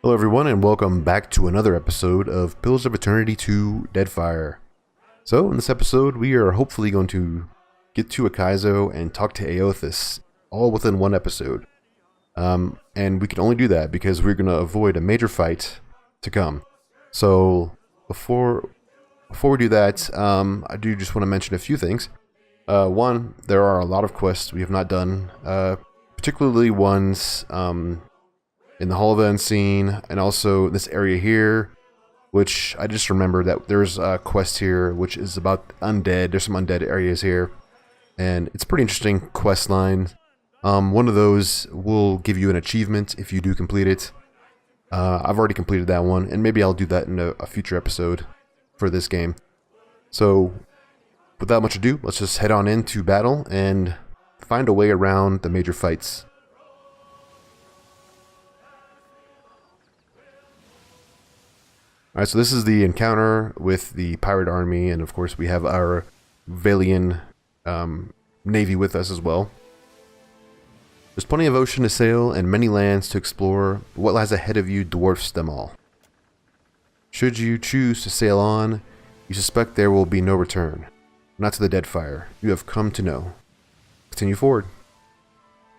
Hello everyone and welcome back to another episode of Pillars of Eternity 2 Deadfire. So in this episode we are hopefully going to get to Ukaizo and talk to Eothas all within one episode. And we can only do that because we're going to avoid a major fight to come. So before we do that, I do just want to mention a few things. One, there are a lot of quests we have not done, particularly ones in the Hall of the Unseen, and also this area here, which I just remembered that there's a quest here which is about undead. There's some undead areas here, and it's a pretty interesting quest line. One of those will give you an achievement if you do complete it. I've already completed that one, and maybe I'll do that in a future episode for this game. So, without much ado, let's just head on into battle and find a way around the major fights. Alright, so this is the encounter with the pirate army, and of course we have our Valian navy with us as well. There's plenty of ocean to sail and many lands to explore, but what lies ahead of you dwarfs them all. Should you choose to sail on, you suspect there will be no return. Not to the Deadfire, you have come to know. Continue forward.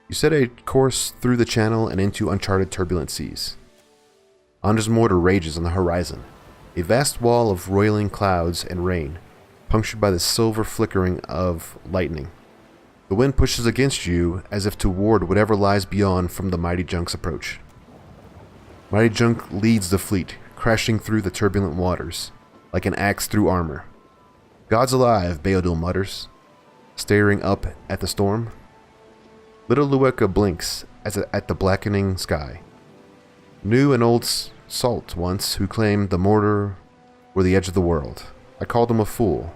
You set a course through the channel and into uncharted turbulent seas. Andra's mortar rages on the horizon, a vast wall of roiling clouds and rain, punctured by the silver flickering of lightning. The wind pushes against you as if to ward whatever lies beyond from the mighty junk's approach. Mighty junk leads the fleet, crashing through the turbulent waters, like an axe through armor. Gods alive, Beodil mutters, staring up at the storm. Little Woedica blinks at the blackening sky. New and old salt once, who claimed the mortar were the edge of the world. I called him a fool.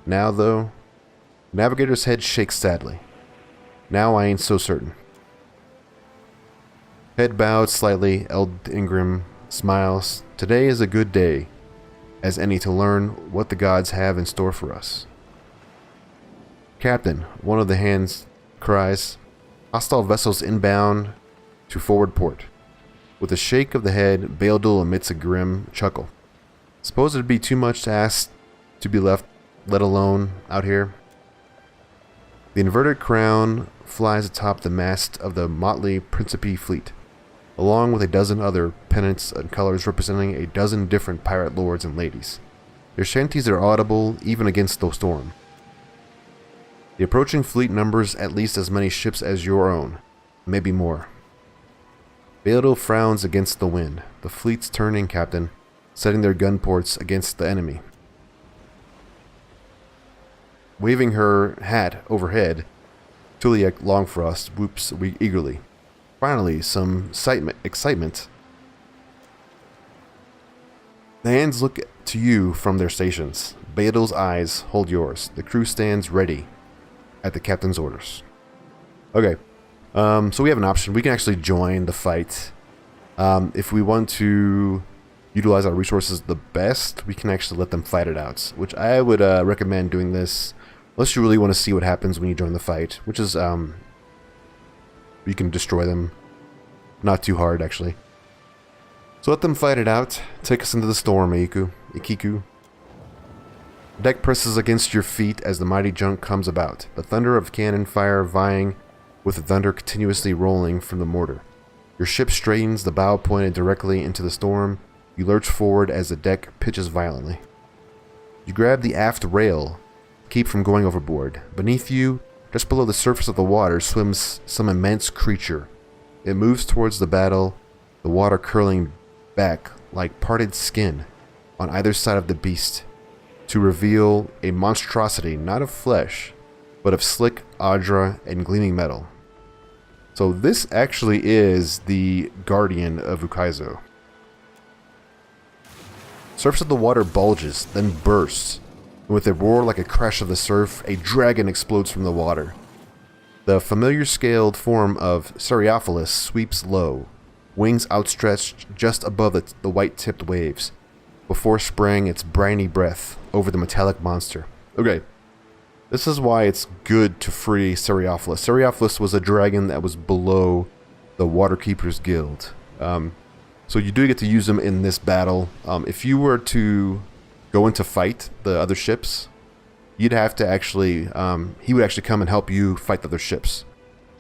Now, though, Navigator's head shakes sadly. Now I ain't so certain. Head bowed slightly, Eld Ingram smiles. Today is a good day as any to learn what the gods have in store for us. Captain, one of the hands cries. Hostile vessels inbound to forward port. With a shake of the head, Beodil emits a grim chuckle. Suppose it'd be too much to ask to be left let alone out here? The inverted crown flies atop the mast of the motley Principe fleet, along with a dozen other pennants and colors representing a dozen different pirate lords and ladies. Their shanties are audible even against the storm. The approaching fleet numbers at least as many ships as your own, maybe more. Beodil frowns against the wind. The fleet's turning, Captain, setting their gun ports against the enemy. Waving her hat overhead, Tulia Longfrost whoops eagerly. Finally, some excitement. The hands look to you from their stations. Beodil's eyes hold yours. The crew stands ready at the captain's orders. Okay. So we have an option. We can actually join the fight. If we want to utilize our resources the best, we can actually let them fight it out, which I would recommend doing this unless you really want to see what happens when you join the fight, which is you can destroy them. Not too hard, actually. So let them fight it out. Take us into the storm, Ikiku. Deck presses against your feet as the mighty junk comes about, the thunder of cannon fire vying with the thunder continuously rolling from the mortar. Your ship straightens, the bow pointed directly into the storm. You lurch forward as the deck pitches violently. You grab the aft rail, keep from going overboard. Beneath you, just below the surface of the water, swims some immense creature. It moves towards the battle, the water curling back like parted skin on either side of the beast, to reveal a monstrosity not of flesh, but of slick Adra and gleaming metal. So this actually is the guardian of Ukaizo. Surface of the water bulges, then bursts, and with a roar like a crash of the surf, a dragon explodes from the water. The familiar scaled form of Seriophilis sweeps low, wings outstretched just above the white-tipped waves, before spraying its briny breath over the metallic monster. Okay. This is why it's good to free Seriophilis. Seriophilis was a dragon that was below the Waterkeeper's Guild. So you do get to use them in this battle. If you were to go into fight the other ships, you'd have to actually, he would actually come and help you fight the other ships.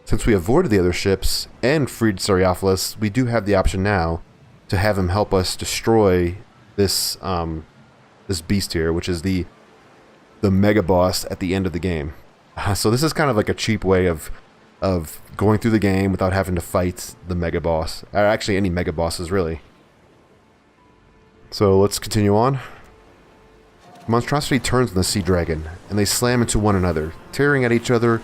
Since we avoided the other ships and freed Eothas, we do have the option now to have him help us destroy this this beast here, which is the mega boss at the end of the game. So this is kind of like a cheap way of going through the game without having to fight the mega boss, or actually any mega bosses really. So let's continue on. Monstrosity turns on the sea dragon, and they slam into one another, tearing at each other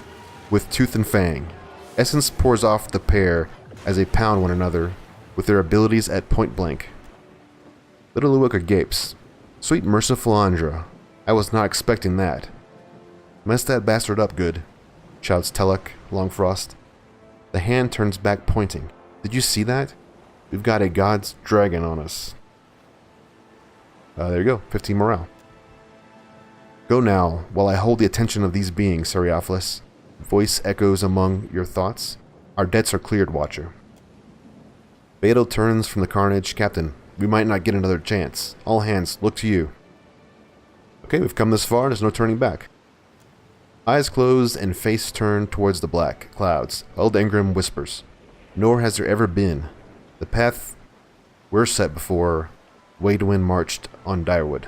with tooth and fang. Essence pours off the pair as they pound one another with their abilities at point blank. Little Uwika gapes. Sweet merciful Andra, I was not expecting that. Mess that bastard up good, shouts Telek Longfrost. The hand turns back pointing. Did you see that? We've got a god's dragon on us. There you go, 15 morale. Go now, while I hold the attention of these beings, Eothas. Voice echoes among your thoughts. Our debts are cleared, Watcher. Beto turns from the carnage. Captain, we might not get another chance. All hands, look to you. Okay, we've come this far, there's no turning back. Eyes closed and face turned towards the black clouds. Old Engrim whispers. Nor has there ever been. The path we're set before Waidwin marched on Direwood.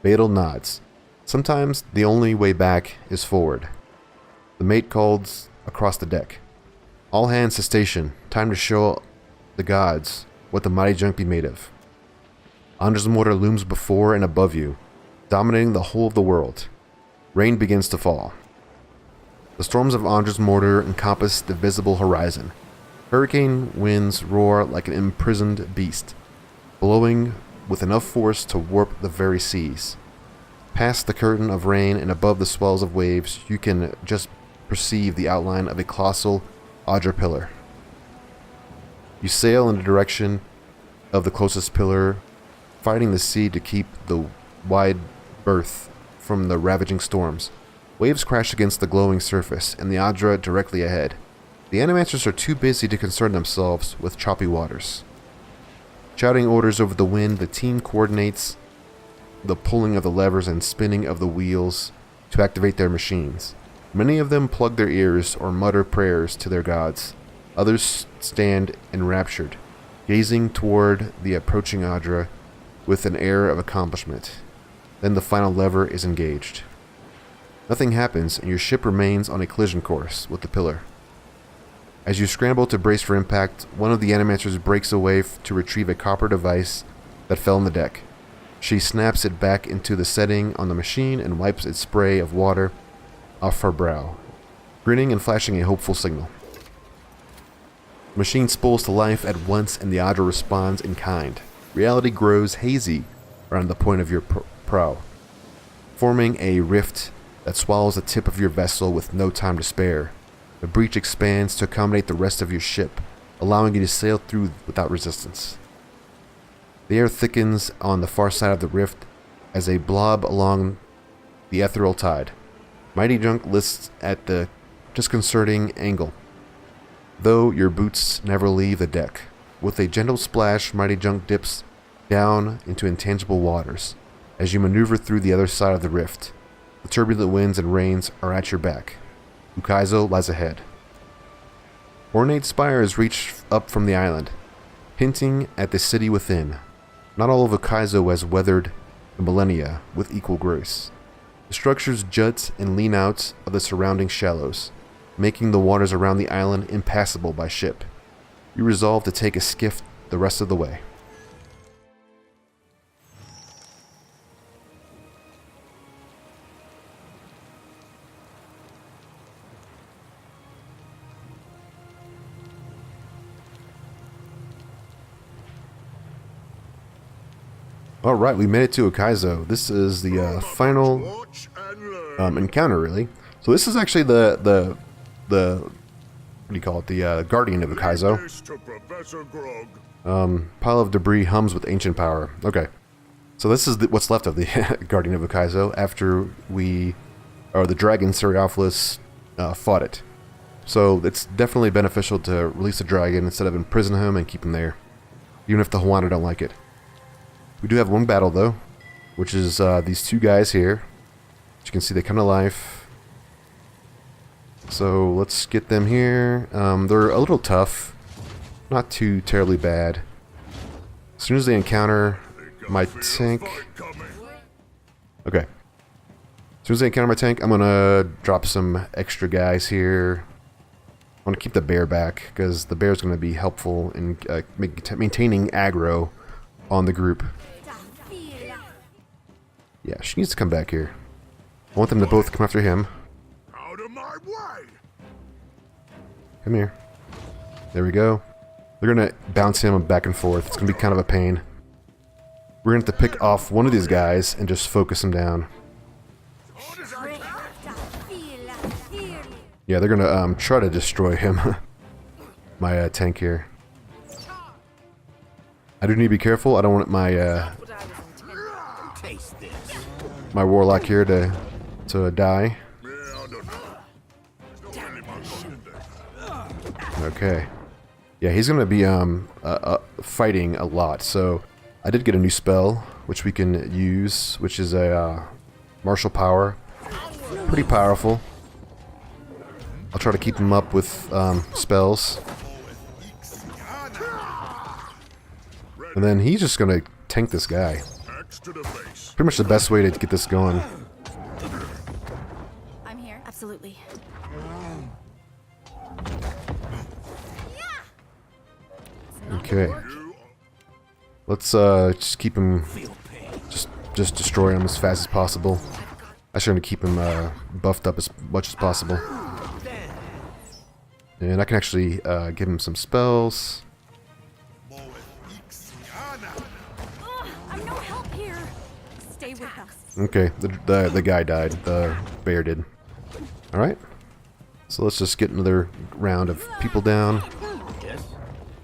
Beto nods. Sometimes the only way back is forward. The mate calls across the deck. All hands to station. Time to show the gods what the mighty junk be made of. Andra's mortar looms before and above you, dominating the whole of the world. Rain begins to fall. The storms of Andra's mortar encompass the visible horizon. Hurricane winds roar like an imprisoned beast, blowing with enough force to warp the very seas. Past the curtain of rain and above the swells of waves, you can just perceive the outline of a colossal Audra pillar. You sail in the direction of the closest pillar, fighting the sea to keep the wide berth from the ravaging storms. Waves crash against the glowing surface and the Audra directly ahead. The Animancers are too busy to concern themselves with choppy waters. Shouting orders over the wind, the team coordinates the pulling of the levers and spinning of the wheels to activate their machines. Many of them plug their ears or mutter prayers to their gods. Others stand enraptured, gazing toward the approaching Audra with an air of accomplishment. Then the final lever is engaged. Nothing happens, and your ship remains on a collision course with the pillar. As you scramble to brace for impact, one of the Animancers breaks away to retrieve a copper device that fell on the deck. She snaps it back into the setting on the machine and wipes its spray of water off her brow, grinning and flashing a hopeful signal. The machine spools to life at once, and the Audra responds in kind. Reality grows hazy around the point of your prow, forming a rift that swallows the tip of your vessel with no time to spare. The breach expands to accommodate the rest of your ship, allowing you to sail through without resistance. The air thickens on the far side of the rift as a blob along the ethereal tide. Mighty Junk lists at the disconcerting angle, though your boots never leave the deck. With a gentle splash, Mighty Junk dips down into intangible waters as you maneuver through the other side of the rift. The turbulent winds and rains are at your back. Ukaizo lies ahead. Ornate spires reach up from the island, hinting at the city within. Not all of Ukaizo has weathered the millennia with equal grace. The structures jut and lean out of the surrounding shallows, making the waters around the island impassable by ship. You resolve to take a skiff the rest of the way. Alright, we made it to Ukaizo. This is the final encounter, really. So this is actually the what do you call it? The Guardian of Ukaizo. Pile of debris hums with ancient power. Okay. So this is what's left of the Guardian of Ukaizo after the dragon Eothas fought it. So it's definitely beneficial to release the dragon instead of imprison him and keep him there. even if the Hawaiian don't like it. We do have one battle though, which is these two guys here. As you can see, they come to life. So let's get them here. They're a little tough, not too terribly bad. As soon as they encounter my tank... Okay. As soon as they encounter my tank, I'm going to drop some extra guys here. I want to keep the bear back, because the bear is going to be helpful in maintaining aggro on the group. Yeah, she needs to come back here. I want them to both come after him. Out of my way. Come here. There we go. They're going to bounce him back and forth. It's going to be kind of a pain. We're going to have to pick off one of these guys and just focus him down. Yeah, they're going to try to destroy him. My tank here. I do need to be careful. I don't want my my warlock here to die. Okay. Yeah, he's going to be fighting a lot. So I did get a new spell, which we can use, which is a martial power. Pretty powerful. I'll try to keep him up with spells. And then he's just going to tank this guy. Pretty much the best way to get this going. I'm here. Absolutely. Okay. Let's just keep him, just destroy him as fast as possible. I should keep him buffed up as much as possible. And I can actually give him some spells. I'm no help here. Stay with us. Okay, the guy died. The bear did. All right. So let's just get another round of people down.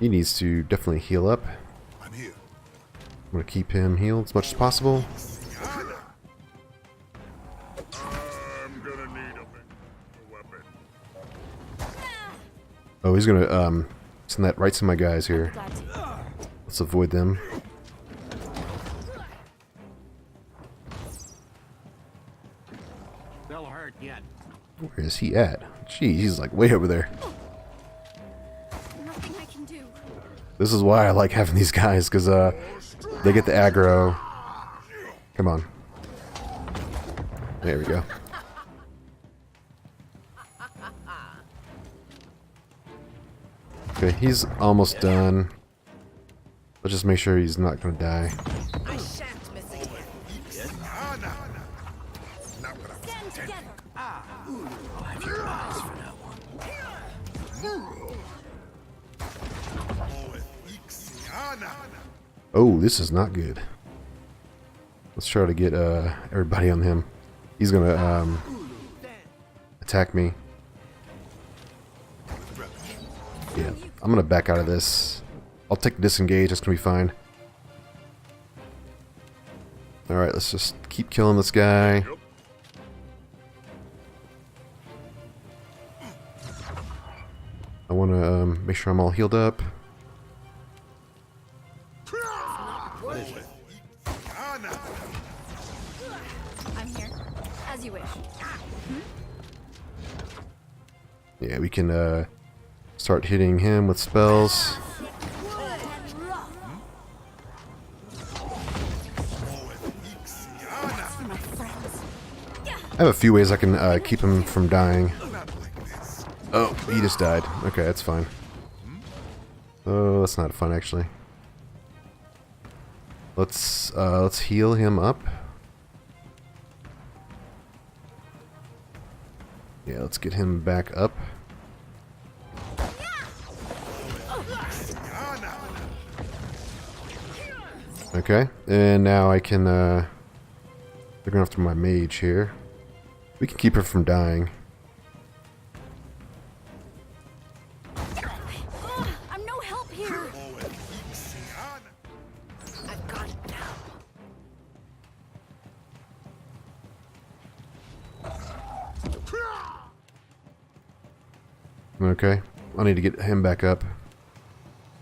He needs to definitely heal up. I'm gonna keep him healed as much as possible. Oh, he's gonna send that right to my guys here. Let's avoid them. They'll hurt yet. Where is he at? Gee, he's like way over there. Nothing I can do. This is why I like having these guys, because they get the aggro. Come on. There we go. Okay, he's almost done. Let's just make sure he's not going to die. I shan't miss again. Stand together. I'll have your eyes for that one. Oh, this is not good. Let's try to get everybody on him. He's going to attack me. Yeah, I'm going to back out of this. I'll take disengage, that's going to be fine. Alright, let's just keep killing this guy. I want to make sure I'm all healed up. I'm here. As you wish. Yeah, we can start hitting him with spells. I have a few ways I can keep him from dying. Oh, he just died. Okay, that's fine. Oh, that's not fun actually. Let's heal him up. Yeah, let's get him back up. Okay, and now I can they're going after my mage here. We can keep her from dying. I'm no help here. I've got it now. Okay, I need to get him back up.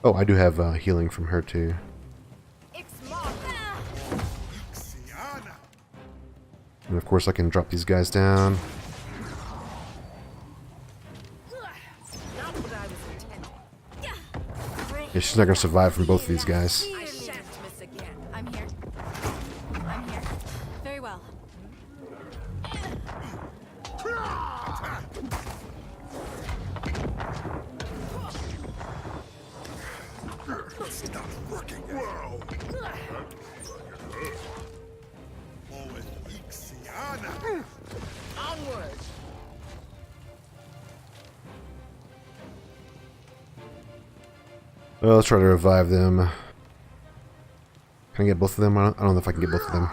Oh, I do have healing from her too. Ixiana. And of course I can drop these guys down. Not what I was intending. Yeah, she's not going to survive from both of these guys. I shan't miss again. I'm here. I'm here. Very well. Stop working. Whoa. Ixiana. Onward. Well, let's try to revive them. Can I get both of them? I don't know if I can get both of them.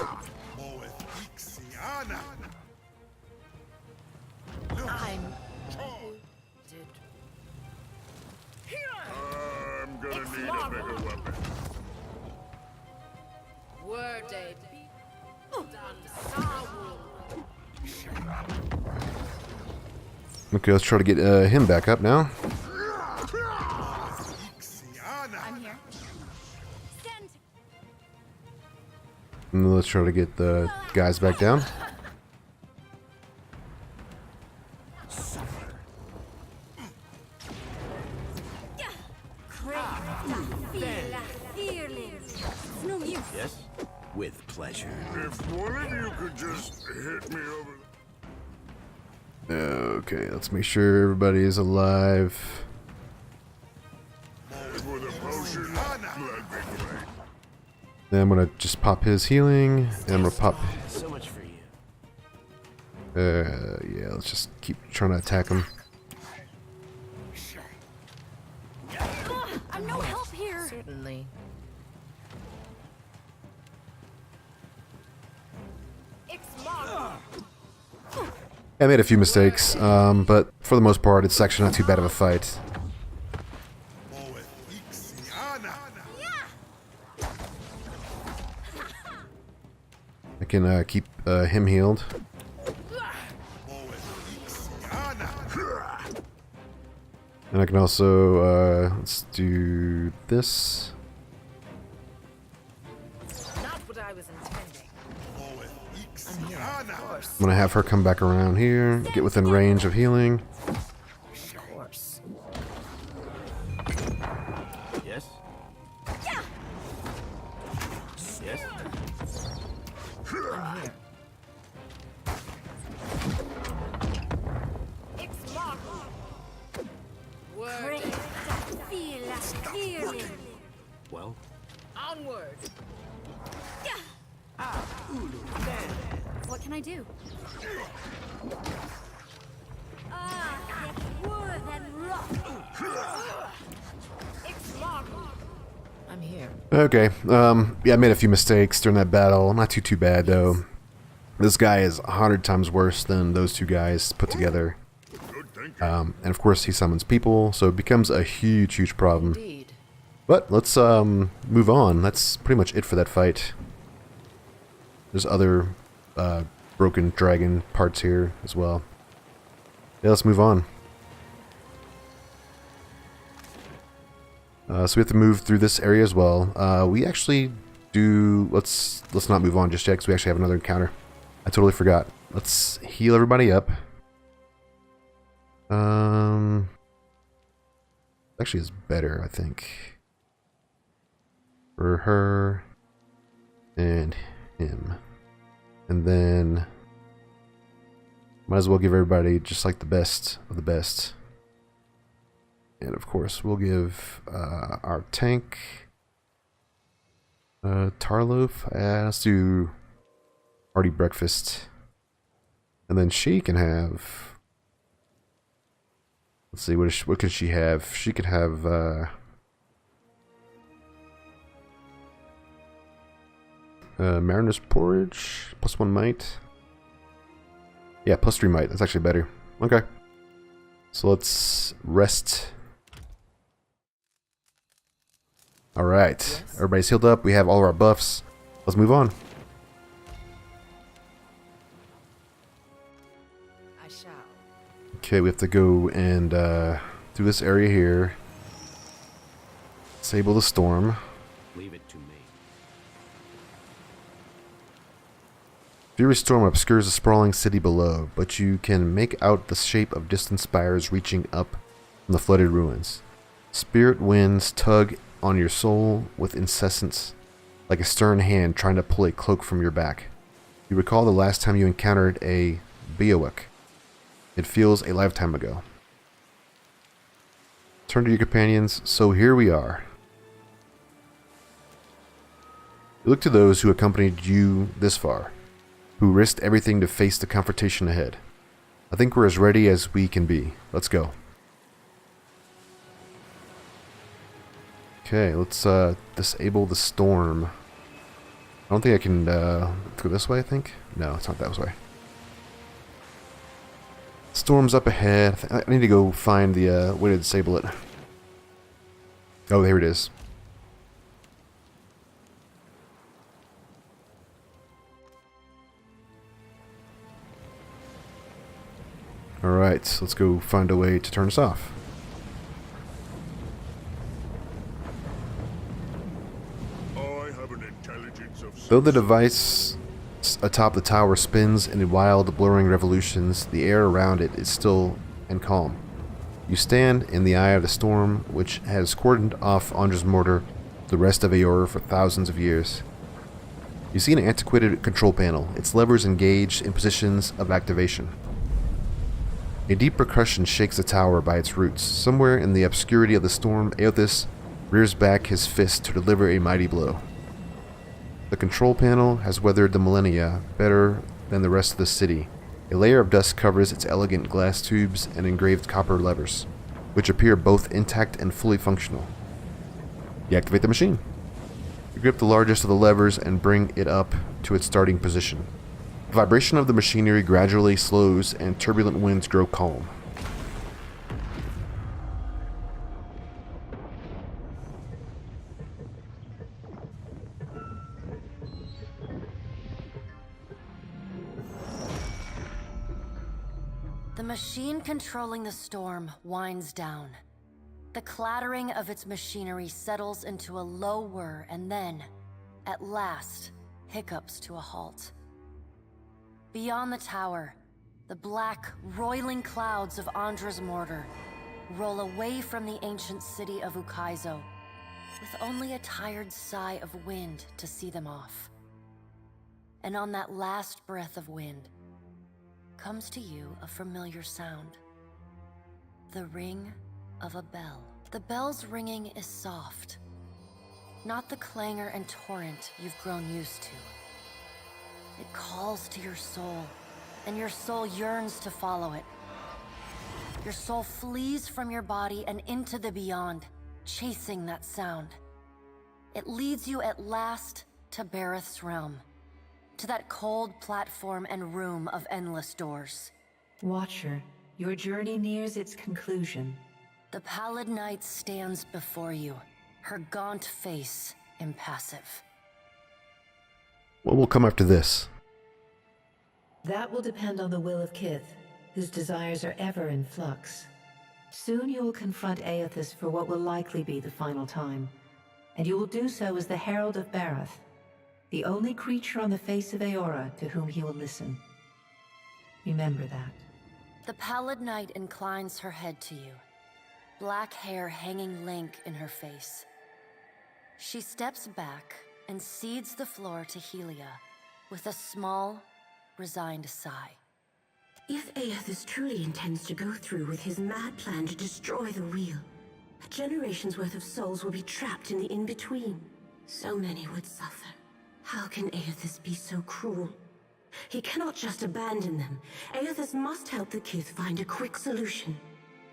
Ixiana. I'm I'm gonna need a bigger weapon. Word a Okay, let's try to get him back up now. Ixiana. I'm here. Stand. And let's try to get the guys back down. No use. Yes? With pleasure. If one of you could just hit me over. Okay, let's make sure everybody is alive. With a potion, that'd be great. Then I'm gonna just pop his healing, and I'm gonna pop. So much for you. Yeah, let's just keep trying to attack him. I'm no help here. Certainly. I made a few mistakes, but for the most part, it's actually not too bad of a fight. Ixiana. I can keep him healed. And I can also, let's do this. Not what I was intending. I'm here, of course. I'm gonna have her come back around here, get within range of healing. Of course. Yes? Yes? I'm here. Well? Onward. What can I do? I'm here. Okay, yeah, I made a few mistakes during that battle. Not too bad, though. This guy is 100 times worse than those two guys put together. Good thinking. And of course, he summons people, so it becomes a huge problem. Indeed. But let's move on. That's pretty much it for that fight. There's other broken dragon parts here as well. Yeah, let's move on. So we have to move through this area as well. We actually do. Let's not move on just yet because we actually have another encounter. I totally forgot. Let's heal everybody up. Actually, is better, I think, for her and him. And then might as well give everybody just like the best of the best. And of course, we'll give our tank Tarloaf. Let's do hearty breakfast, and then she can have. Let's see, what can she have? She could have Mariner's Porridge, +1 might. Yeah, +3 might. That's actually better. Okay. So let's rest. Alright. Yes. Everybody's healed up. We have all of our buffs. Let's move on. I shall. Okay, we have to go and through this area here. Disable the storm. Leave it to me. Fury storm obscures the sprawling city below, but you can make out the shape of distant spires reaching up from the flooded ruins. Spirit winds tug on your soul with incessance, like a stern hand trying to pull a cloak from your back. You recall the last time you encountered a Beowulf. It feels a lifetime ago. Turn to your companions. So here we are. You look to those who accompanied you this far, who risked everything to face the confrontation ahead. I think we're as ready as we can be. Let's go. Okay, let's disable the storm. I don't think I can go this way, I think? No, it's not that way. Storm's up ahead. I need to go find the way to disable it. Oh, there it is. Alright, let's go find a way to turn this off. I have an intelligence of Though the device atop the tower spins in wild, blurring revolutions, the air around it is still and calm. You stand in the eye of the storm, which has cordoned off Andra's mortar the rest of Eora for thousands of years. You see an antiquated control panel, its levers engaged in positions of activation. A deep percussion shakes the tower by its roots. Somewhere in the obscurity of the storm, Eothas rears back his fist to deliver a mighty blow. The control panel has weathered the millennia better than the rest of the city. A layer of dust covers its elegant glass tubes and engraved copper levers, which appear both intact and fully functional. You activate the machine. You grip the largest of the levers and bring it up to its starting position. The vibration of the machinery gradually slows and turbulent winds grow calm. The machine controlling the storm winds down. The clattering of its machinery settles into a low whir and then, at last, hiccups to a halt. Beyond the tower, the black, roiling clouds of Andra's mortar roll away from the ancient city of Ukaizo, with only a tired sigh of wind to see them off. And on that last breath of wind, comes to you a familiar sound. The ring of a bell. The bell's ringing is soft, not the clangor and torrent you've grown used to. It calls to your soul, and your soul yearns to follow it. Your soul flees from your body and into the beyond, chasing that sound. It leads you at last to Berath's realm, to that cold platform and room of endless doors. Watcher, your journey nears its conclusion. The pallid knight stands before you, her gaunt face impassive. What will come after this? That will depend on the will of Kith, whose desires are ever in flux. Soon you will confront Eothas for what will likely be the final time, and you will do so as the Herald of Berath, the only creature on the face of Eora to whom he will listen. Remember that. The pallid knight inclines her head to you, black hair hanging lank in her face. She steps back and cedes the floor to Helia with a small, resigned sigh. If Eothas truly intends to go through with his mad plan to destroy the wheel, a generation's worth of souls will be trapped in the in-between. So many would suffer. How can Eothas be so cruel? He cannot just abandon them. Eothas must help the Kith find a quick solution.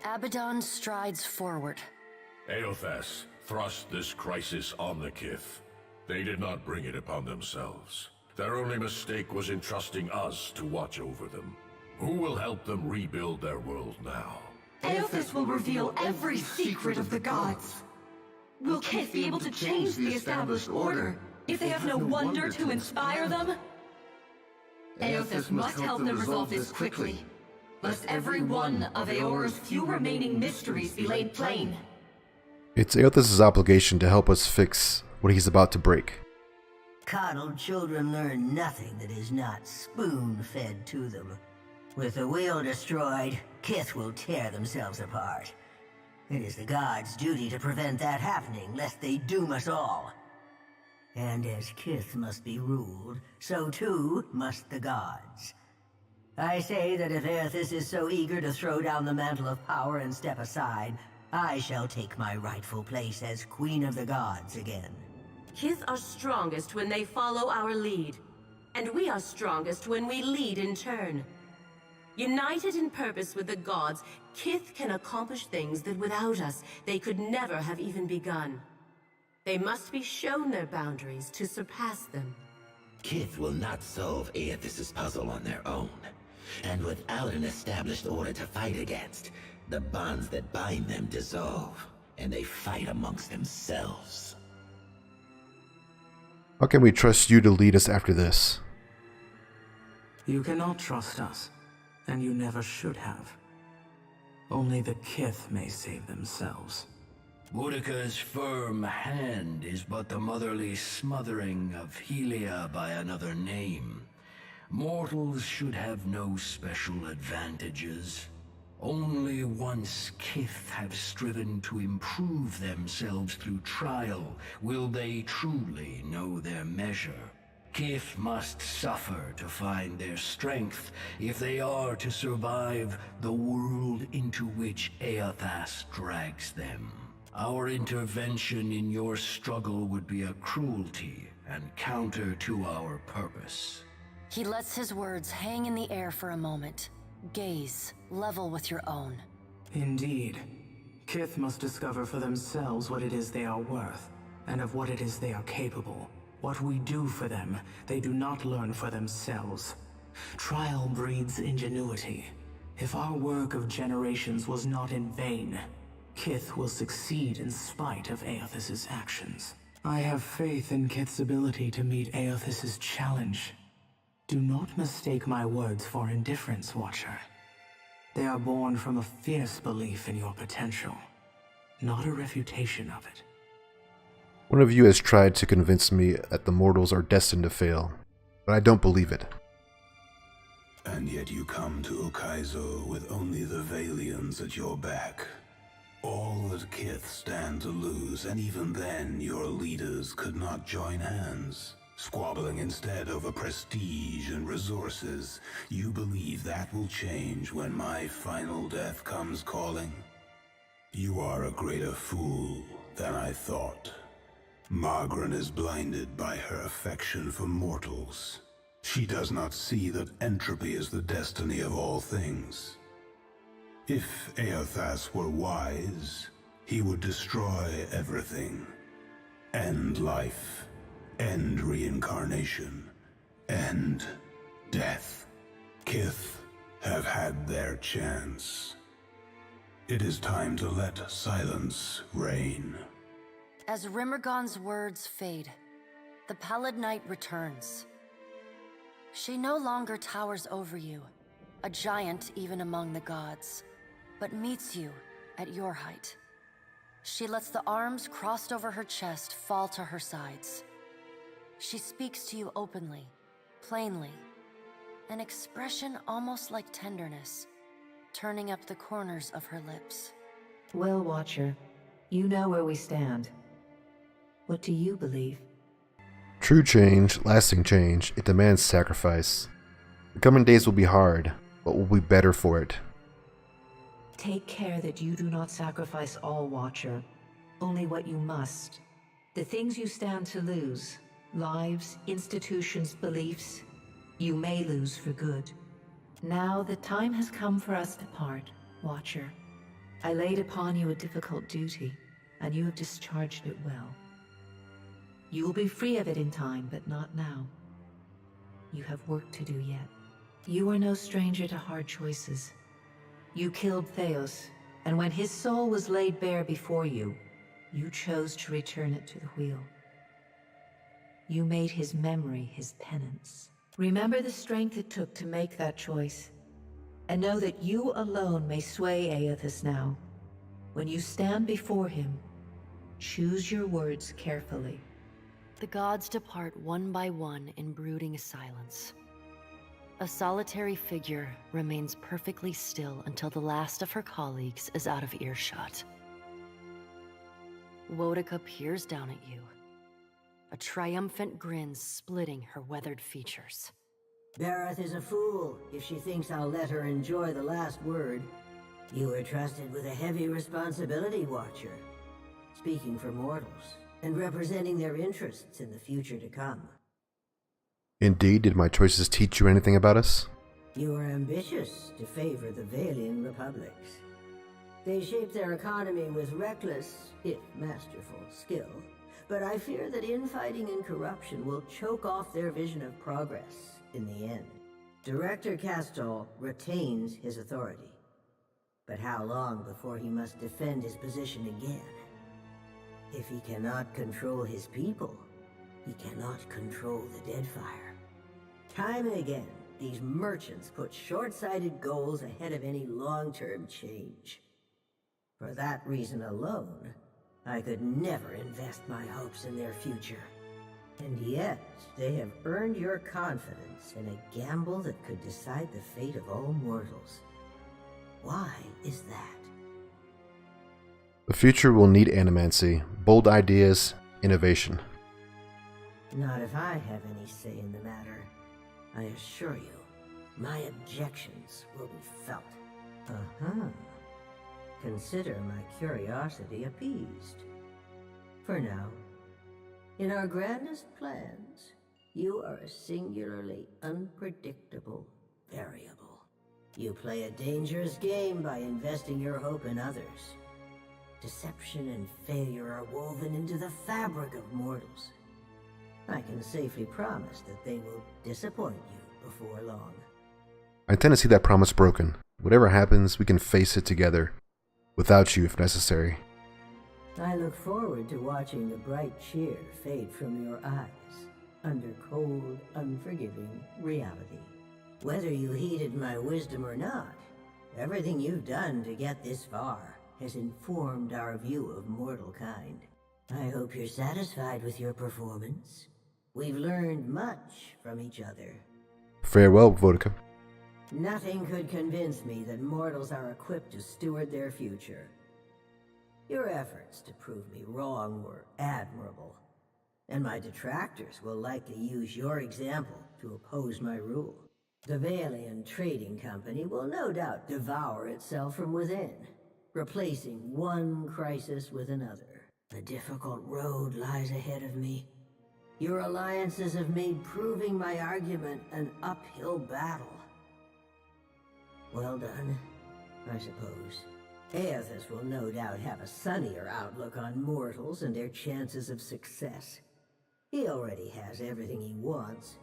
Abaddon strides forward. Eothas thrust this crisis on the Kith. They did not bring it upon themselves. Their only mistake was entrusting us to watch over them. Who will help them rebuild their world now? Eothas will reveal every secret of the gods. Will Kith be able to change the established order if they have no wonder to inspire them? Eothas must help them resolve this quickly, lest every one of Eora's few remaining mysteries be laid plain. It's Eothas' obligation to help us fix what he's about to break. Coddled children learn nothing that is not spoon-fed to them. With the wheel destroyed, Kith will tear themselves apart. It is the gods' duty to prevent that happening, lest they doom us all. And as Kith must be ruled, so too must the gods. I say that if Eothas is so eager to throw down the mantle of power and step aside, I shall take my rightful place as Queen of the Gods again. Kith are strongest when they follow our lead, and we are strongest when we lead in turn. United in purpose with the gods, Kith can accomplish things that without us, they could never have even begun. They must be shown their boundaries to surpass them. Kith will not solve Eothas' puzzle on their own. And without an established order to fight against, the bonds that bind them dissolve, and they fight amongst themselves. How can we trust you to lead us after this? You cannot trust us, and you never should have. Only the Kith may save themselves. Woedica's firm hand is but the motherly smothering of Helia by another name. Mortals should have no special advantages. Only once Kith have striven to improve themselves through trial will they truly know their measure. Kith must suffer to find their strength if they are to survive the world into which Eothas drags them. Our intervention in your struggle would be a cruelty and counter to our purpose. He lets his words hang in the air for a moment. Gaze, level with your own. Indeed. Kith must discover for themselves what it is they are worth, and of what it is they are capable. What we do for them, they do not learn for themselves. Trial breeds ingenuity. If our work of generations was not in vain, Kith will succeed in spite of Eothas' actions. I have faith in Kith's ability to meet Eothas' challenge. Do not mistake my words for indifference, Watcher. They are born from a fierce belief in your potential, not a refutation of it. One of you has tried to convince me that the mortals are destined to fail, but I don't believe it. And yet you come to Ukaizo with only the Valians at your back. All that Kith stand to lose, and even then your leaders could not join hands. Squabbling instead over prestige and resources. You believe that will change when my final death comes calling? You are a greater fool than I thought. Margren is blinded by her affection for mortals. She does not see that entropy is the destiny of all things. If Eothas were wise, he would destroy everything. End life. End reincarnation. End death. Kith have had their chance. It is time to let silence reign. As Rimmergon's words fade, the Pallid Night returns. She no longer towers over you, a giant even among the gods, but meets you at your height. She lets the arms crossed over her chest fall to her sides. She speaks to you openly, plainly, an expression almost like tenderness, turning up the corners of her lips. Well, Watcher, you know where we stand. What do you believe? True change, lasting change, it demands sacrifice. The coming days will be hard, but we'll be better for it. Take care that you do not sacrifice all, Watcher. Only what you must. The things you stand to lose, lives, institutions, beliefs, you may lose for good. Now the time has come for us to part, Watcher. I laid upon you a difficult duty, and you have discharged it well. You will be free of it in time, but not now. You have work to do yet. You are no stranger to hard choices. You killed Theos, and when his soul was laid bare before you, you chose to return it to the wheel. You made his memory his penance. Remember the strength it took to make that choice, and know that you alone may sway Eothas now. When you stand before him, Choose your words carefully. The gods depart one by one in brooding silence. A solitary figure remains perfectly still until the last of her colleagues is out of earshot. Woedica peers down at you, a triumphant grin splitting her weathered features. Berath is a fool if she thinks I'll let her enjoy the last word. You were trusted with a heavy responsibility, Watcher. Speaking for mortals, and representing their interests in the future to come. Indeed, did my choices teach you anything about us? You are ambitious to favor the Vailian republics. They shape their economy with reckless, if masterful, skill. But I fear that infighting and corruption will choke off their vision of progress in the end. Director Castal retains his authority. But how long before he must defend his position again? If he cannot control his people, he cannot control the Deadfire. Time and again, these merchants put short-sighted goals ahead of any long-term change. For that reason alone, I could never invest my hopes in their future. And yet, they have earned your confidence in a gamble that could decide the fate of all mortals. Why is that? The future will need animancy, bold ideas, innovation. Not if I have any say in the matter. I assure you, my objections will be felt. Consider my curiosity appeased. For now, in our grandest plans, you are a singularly unpredictable variable. You play a dangerous game by investing your hope in others. Deception and failure are woven into the fabric of mortals. I can safely promise that they will disappoint you before long. I tend to see that promise broken. Whatever happens, we can face it together. Without you, if necessary. I look forward to watching the bright cheer fade from your eyes under cold, unforgiving reality. Whether you heeded my wisdom or not, everything you've done to get this far has informed our view of mortal kind. I hope you're satisfied with your performance. We've learned much from each other. Farewell, Woedica. Nothing could convince me that mortals are equipped to steward their future. Your efforts to prove me wrong were admirable, and my detractors will likely use your example to oppose my rule. The Vailian Trading Company will no doubt devour itself from within, replacing one crisis with another. A difficult road lies ahead of me. Your alliances have made proving my argument an uphill battle. Well done, I suppose. Eothas will no doubt have a sunnier outlook on mortals and their chances of success. He already has everything he wants,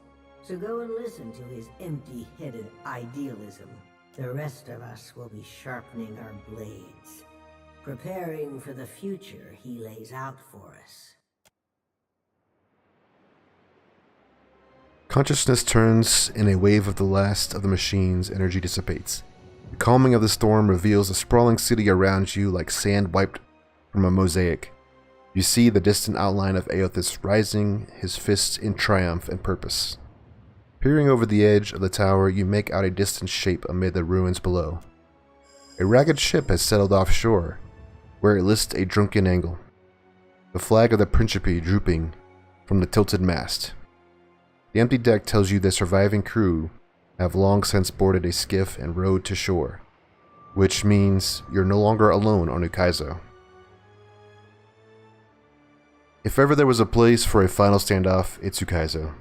so go and listen to his empty-headed idealism. The rest of us will be sharpening our blades, preparing for the future he lays out for us. Consciousness turns in a wave of the last of the machine's energy dissipates. The calming of the storm reveals a sprawling city around you like sand wiped from a mosaic. You see the distant outline of Eothas rising, his fists in triumph and purpose. Peering over the edge of the tower, you make out a distant shape amid the ruins below. A ragged ship has settled offshore, where it lists a drunken angle, the flag of the Principe drooping from the tilted mast. The empty deck tells you the surviving crew have long since boarded a skiff and rowed to shore, which means you're no longer alone on Ukaizo. If ever there was a place for a final standoff, it's Ukaizo.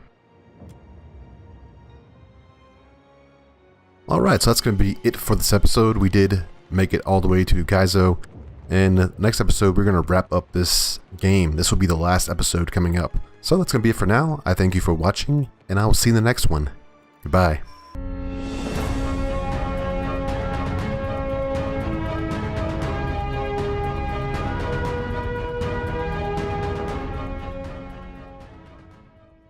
Alright, so that's going to be it for this episode. We did make it all the way to Ukaizo, and next episode we're going to wrap up this game. This will be the last episode coming up. So that's going to be it for now. I thank you for watching, and I will see you in the next one. Goodbye.